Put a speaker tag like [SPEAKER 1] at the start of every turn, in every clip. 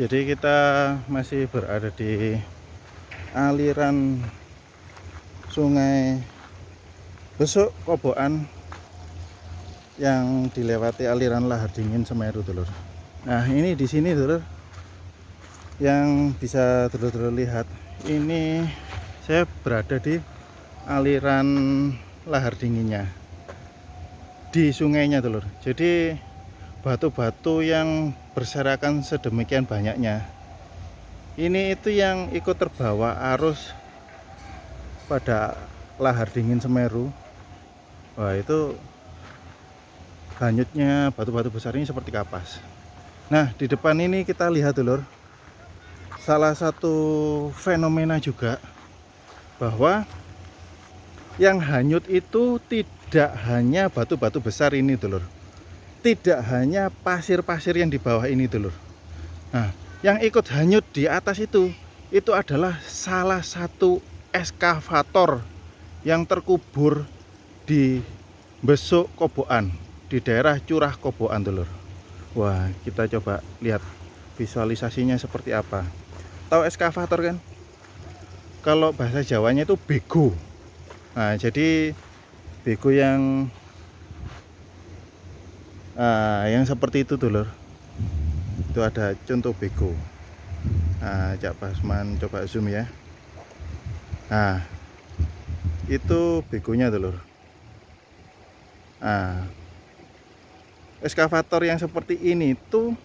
[SPEAKER 1] Jadi kita masih berada di aliran Sungai Besuk Kobokan yang dilewati aliran lahar dingin Semeru, dulur. Nah, ini di sini, dulur, yang bisa dulur-dulur lihat. Ini saya berada di aliran lahar dinginnya di sungainya, dulur. Jadi batu-batu yang berserakan sedemikian banyaknya ini itu yang ikut terbawa arus pada lahar dingin Semeru. Wah, itu hanyutnya batu-batu besar ini seperti kapas. Nah, di depan ini kita lihat, dulur, salah satu fenomena juga bahwa yang hanyut itu tidak hanya batu-batu besar ini, dulur. Tidak hanya pasir-pasir yang di bawah ini, dulur. Nah, yang ikut hanyut di atas itu adalah salah satu eskavator yang terkubur di Besuk Kobokan, di daerah Curah Kobokan, dulur. Wah, kita coba lihat visualisasinya seperti apa. Tahu eskavator kan? Kalau bahasa Jawanya itu bego. Nah, jadi bego yang seperti itu, dulur. Itu ada contoh bego. Nah, Cak Basman coba zoom ya. Nah, itu begonya, dulur. Nah, eskavator yang seperti ini tuh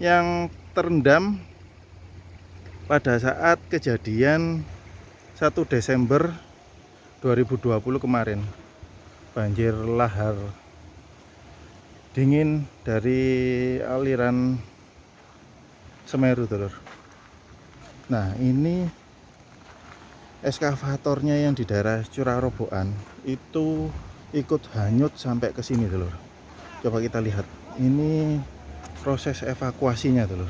[SPEAKER 1] yang terendam pada saat kejadian 1 Desember 2020 kemarin. Banjir lahar dingin dari aliran Semeru, dulur. Nah, ini eskavatornya yang di daerah Curah Kobokan itu ikut hanyut sampai ke sini, dulur. Coba kita lihat. Ini proses evakuasinya, dulur.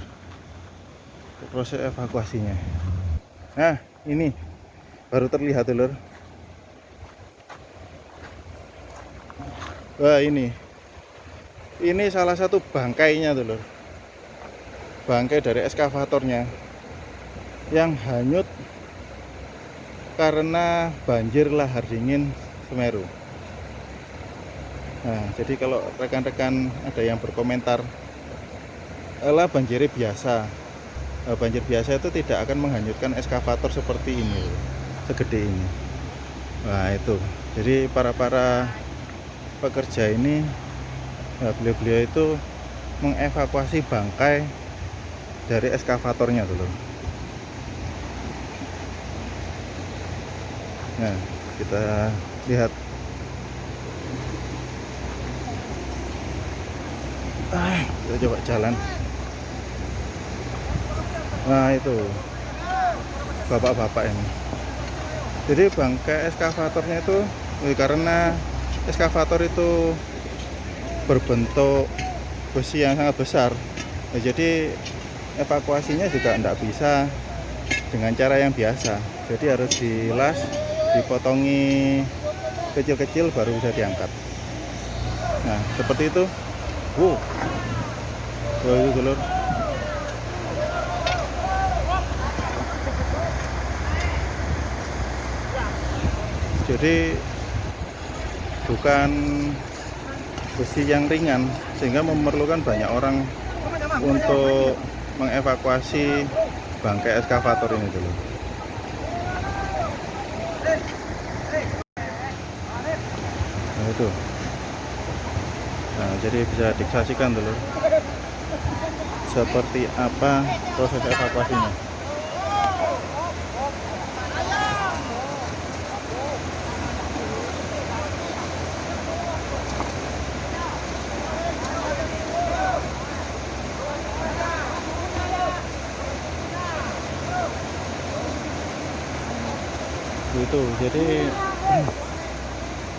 [SPEAKER 1] Proses evakuasinya. Nah, ini baru terlihat, dulur. Wah, ini salah satu bangkainya, dulur. Bangkai dari eskavatornya yang hanyut karena banjir lahar dingin Semeru. Nah, jadi kalau rekan-rekan ada yang berkomentar, "Elah, banjir biasa." Banjir biasa itu tidak akan menghanyutkan eskavator seperti ini, segede ini. Nah, itu. Jadi para pekerja ini, beliau-beliau itu mengevakuasi bangkai dari eskavatornya, dulu. Nah, kita lihat. Kita coba jalan. Nah, itu bapak-bapak ini. Jadi bangkai eskavatornya itu karena eskavator itu berbentuk besi yang sangat besar. Nah, jadi evakuasinya juga tidak bisa dengan cara yang biasa. Jadi harus dilas, dipotongi kecil-kecil baru bisa diangkat. Nah, seperti itu. Wow, itu, dulur. Jadi bukan besi yang ringan sehingga memerlukan banyak orang untuk mengevakuasi bangkai eskavator ini, dulu. Nah, itu. Nah, jadi bisa disaksikan, dulu, seperti apa proses evakuasinya. Itu jadi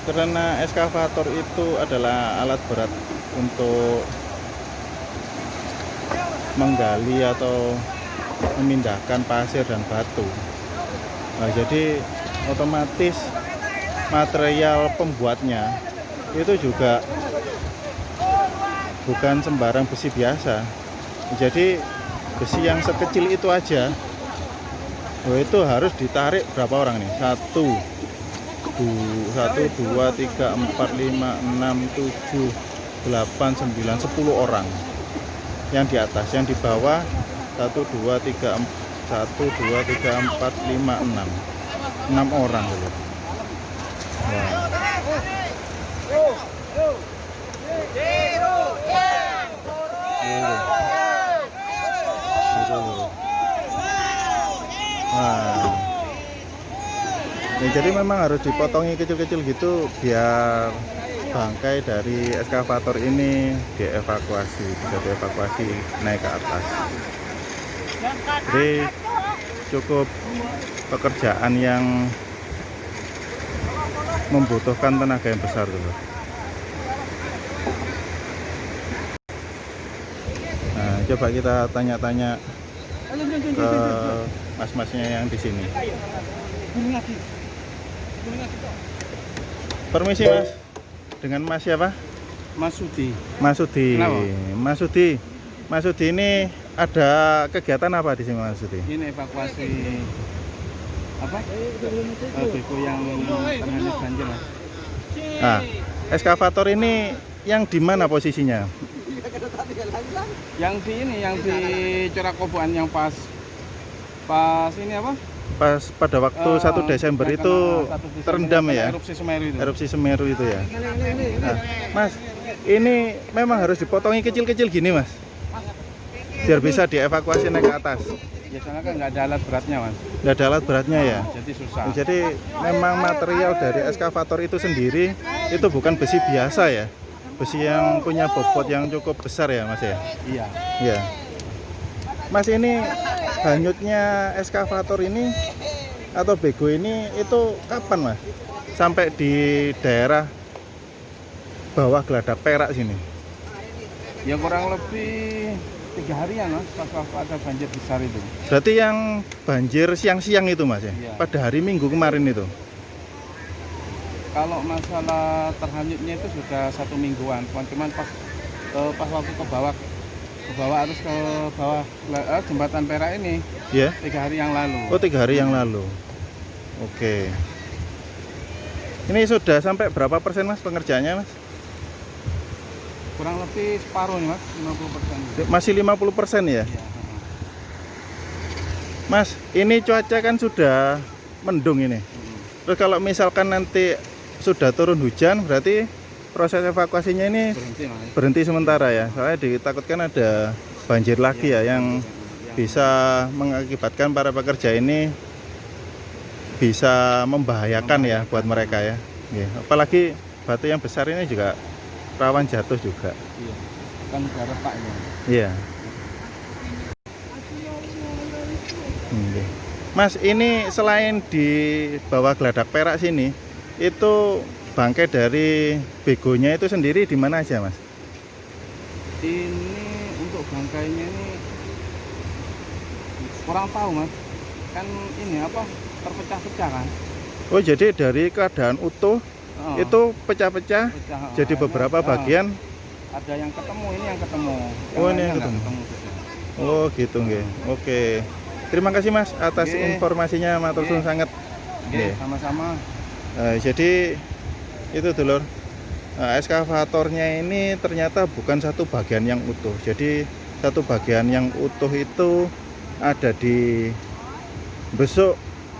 [SPEAKER 1] karena eskavator itu adalah alat berat untuk menggali atau memindahkan pasir dan batu. Nah, jadi otomatis material pembuatnya itu juga bukan sembarang besi biasa. Jadi besi yang sekecil itu aja. Oh, itu harus ditarik berapa orang nih? 1, 2, 3, 4, 5, 6, 7, 8, 9, 10 orang. Yang di atas, yang di bawah 1, 2, 3, 4, 5, 6 orang gitu. Wah. Nah, ya, jadi memang harus dipotongi kecil-kecil gitu biar bangkai dari eskavator ini dievakuasi, bisa dievakuasi naik ke atas. Jadi cukup pekerjaan yang membutuhkan tenaga yang besar dulu. Nah, coba kita tanya-tanya ke mas-masnya yang di sini. Permisi mas, dengan mas siapa?
[SPEAKER 2] Mas Sudi.
[SPEAKER 1] Mas Sudi.
[SPEAKER 2] Kenapa?
[SPEAKER 1] Mas Sudi ini ada kegiatan apa di sini Mas Sudi?
[SPEAKER 2] Ini evakuasi apa? Beko yang terhanyut banjir mas.
[SPEAKER 1] Nah, eskavator ini yang di mana posisinya?
[SPEAKER 2] Yang di Curakoboan yang pas ini apa?
[SPEAKER 1] Pas pada waktu 1 Desember itu terendam ya?
[SPEAKER 2] Erupsi Semeru itu.
[SPEAKER 1] Erupsi Semeru itu ya. Nah, Mas, ini memang harus dipotongi kecil-kecil gini Mas, biar bisa dievakuasi naik ke atas.
[SPEAKER 2] Biasanya kan nggak ada alat beratnya mas.
[SPEAKER 1] Nggak ada alat beratnya ya.
[SPEAKER 2] Jadi susah.
[SPEAKER 1] Jadi memang material dari eskavator itu sendiri itu bukan besi biasa ya, besi yang punya bobot yang cukup besar ya Mas ya.
[SPEAKER 2] Iya.
[SPEAKER 1] Ya. Mas, ini hanyutnya eskavator ini atau bego ini itu kapan Mas? Sampai di daerah bawah Geladak Perak sini.
[SPEAKER 2] Ya kurang lebih 3 harian mas, pas ada banjir besar itu.
[SPEAKER 1] Berarti yang banjir siang-siang itu Mas ya?
[SPEAKER 2] Iya.
[SPEAKER 1] Pada hari Minggu kemarin itu.
[SPEAKER 2] Kalau masalah terhanyutnya itu sudah 1 mingguan, cuman pas waktu ke bawah harus ke bawah jembatan Perak ini.
[SPEAKER 1] Ya?
[SPEAKER 2] 3 hari yang lalu.
[SPEAKER 1] Oh, 3 hari yang lalu. Oke. Ini sudah sampai berapa persen Mas pengerjaannya Mas?
[SPEAKER 2] Kurang lebih separuh nih mas, 50%.
[SPEAKER 1] Masih 50% ya?
[SPEAKER 2] Iya.
[SPEAKER 1] Mas, ini cuaca kan sudah mendung ini. Terus kalau misalkan nanti sudah turun hujan, berarti proses evakuasinya ini
[SPEAKER 2] Berhenti mas.
[SPEAKER 1] berhenti sementara ya. Soalnya ditakutkan ada banjir lagi ya yang bisa mengakibatkan para pekerja ini bisa membahayakan ya buat mereka ya. Apalagi batu yang besar ini juga rawan jatuh juga.
[SPEAKER 2] Iya. Kan udah retak ya.
[SPEAKER 1] Iya. Mas, ini selain di bawah Geladak Perak sini, itu bangkai dari begonya itu sendiri di mana aja Mas?
[SPEAKER 2] Ini untuk bangkainya ini kurang tahu mas. Kan ini apa terpecah-pecah kan.
[SPEAKER 1] Oh, jadi dari keadaan utuh itu pecah-pecah jadi beberapa bagian.
[SPEAKER 2] Ada yang ketemu, ini yang ketemu.
[SPEAKER 1] Oh, ini yang ketemu. Oh, gitu nggih. Oke. Terima kasih Mas atas informasinya, matur suwun sangat.
[SPEAKER 2] Oke, sama-sama.
[SPEAKER 1] Jadi itu dulur. Eskavatornya ini ternyata bukan satu bagian yang utuh. Jadi satu bagian yang utuh itu ada di Besuk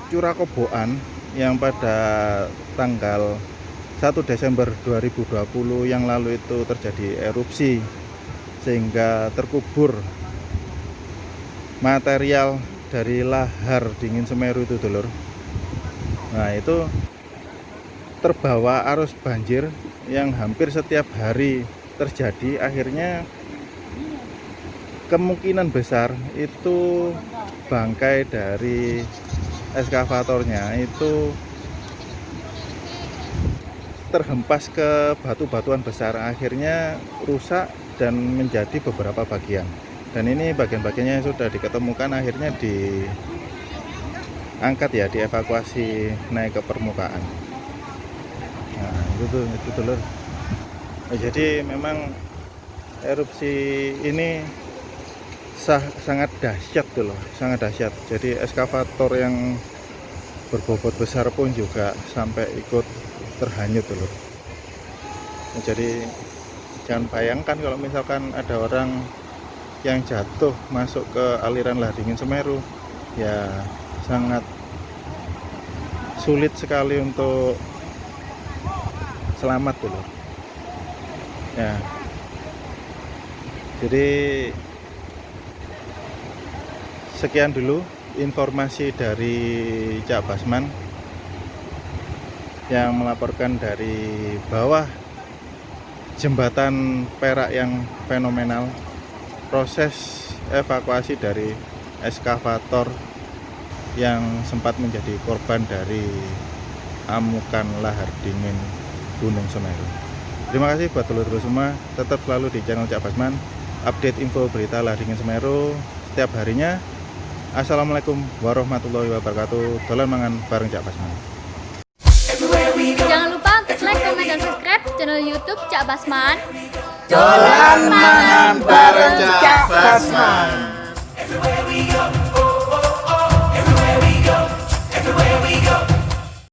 [SPEAKER 1] Curakoboan yang pada tanggal 1 Desember 2020 yang lalu itu terjadi erupsi sehingga terkubur material dari lahar dingin Semeru itu dulur. Nah, itu terbawa arus banjir yang hampir setiap hari terjadi. Akhirnya kemungkinan besar itu bangkai dari eskavatornya itu terhempas ke batu-batuan besar, akhirnya rusak dan menjadi beberapa bagian. Dan ini bagian-bagiannya sudah diketemukan, akhirnya diangkat ya, dievakuasi naik ke permukaan. Nah, itu dulur. Jadi memang erupsi ini sangat dahsyat tuh loh, sangat dahsyat. Jadi eskavator yang berbobot besar pun juga sampai ikut terhanyut tuh loh. Nah, jadi jangan bayangkan kalau misalkan ada orang yang jatuh masuk ke aliran lahar dingin Semeru, ya sangat sulit sekali untuk selamat dulu ya. Jadi sekian dulu informasi dari Cak Basman yang melaporkan dari bawah jembatan Perak yang fenomenal, proses evakuasi dari eskavator yang sempat menjadi korban dari amukan lahar dingin Gunung Semeru. Terima kasih buat telur-telur semua, tetap selalu di channel Cak Basman, update info berita lahar dingin Semeru setiap harinya. Assalamualaikum warahmatullahi wabarakatuh. Dolan mangan bareng Cak Basman.
[SPEAKER 3] Jangan lupa untuk like, komen, dan subscribe channel YouTube Cak Basman.
[SPEAKER 1] Dolan mangan bareng Cak Basman.
[SPEAKER 4] Everywhere we go, everywhere we go, everywhere we go.